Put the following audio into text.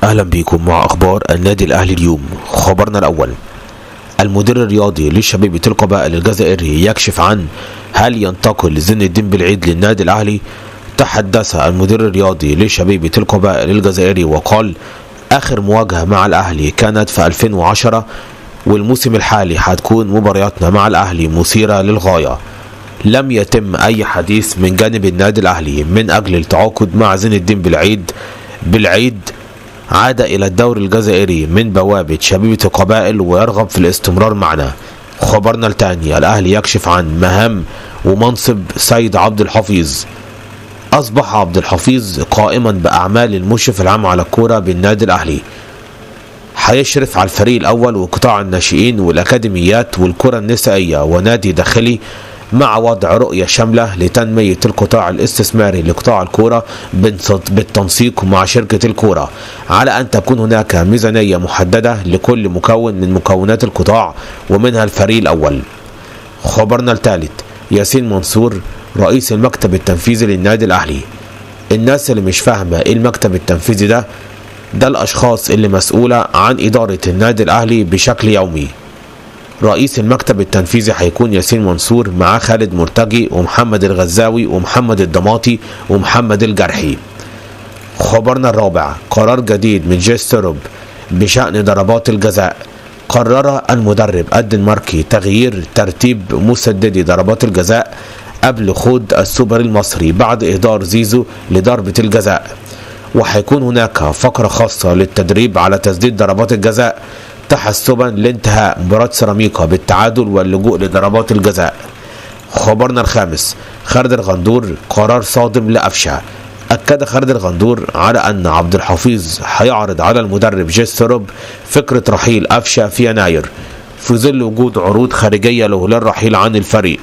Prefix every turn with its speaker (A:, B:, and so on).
A: أهلا بكم مع أخبار النادي الأهلي اليوم. خبرنا الأول: المدير الرياضي لشبيبة القبائل الجزائري يكشف عن هل ينتقل زين الدين بالعيد للنادي الأهلي. تحدث المدير الرياضي لشبيبة القبائل الجزائري وقال: آخر مواجهة مع الأهلي كانت في 2010، والموسم الحالي هتكون مبارياتنا مع الأهلي مثيرة للغاية. لم يتم أي حديث من جانب النادي الأهلي من أجل التعاقد مع زين الدين بالعيد عاد إلى الدوري الجزائري من بوابة شبيبة القبائل ويرغب في الاستمرار معنا. خبرنا الثاني: الأهلي يكشف عن مهام ومنصب سيد عبد الحفيظ. أصبح عبد الحفيظ قائما بأعمال المشرف العام على الكرة بالنادي الأهلي. هيشرف على الفريق الأول وقطاع الناشئين والأكاديميات والكرة النسائية ونادي داخلي، مع وضع رؤية شاملة لتنمية القطاع الاستثماري لقطاع الكرة بالتنسيق مع شركة الكرة، على أن تكون هناك ميزانية محددة لكل مكون من مكونات القطاع ومنها الفريق الأول. خبرنا الثالث: ياسين منصور رئيس المكتب التنفيذي للنادي الأهلي. الناس اللي مش فاهمة إيه المكتب التنفيذي ده الأشخاص اللي مسؤولة عن إدارة النادي الأهلي بشكل يومي. رئيس المكتب التنفيذي هيكون ياسين منصور مع خالد مرتجي ومحمد الغزاوي ومحمد الضماطي ومحمد الجرحي. خبرنا الرابع: قرار جديد من جيستروب بشأن ضربات الجزاء. قرر المدرب الدنماركي تغيير ترتيب مسددي ضربات الجزاء قبل خوض السوبر المصري بعد إهدار زيزو لضربة الجزاء، وهيكون هناك فقرة خاصة للتدريب على تسديد ضربات الجزاء تحسبا لانتهاء مباراة سيراميكا بالتعادل واللجوء لضربات الجزاء. خبرنا الخامس: خالد الغندور قرار صادم لأفشة. أكد خالد الغندور على أن عبد الحفيظ هيعرض على المدرب جيستروب فكرة رحيل أفشة في يناير في ظل وجود عروض خارجية له للرحيل عن الفريق.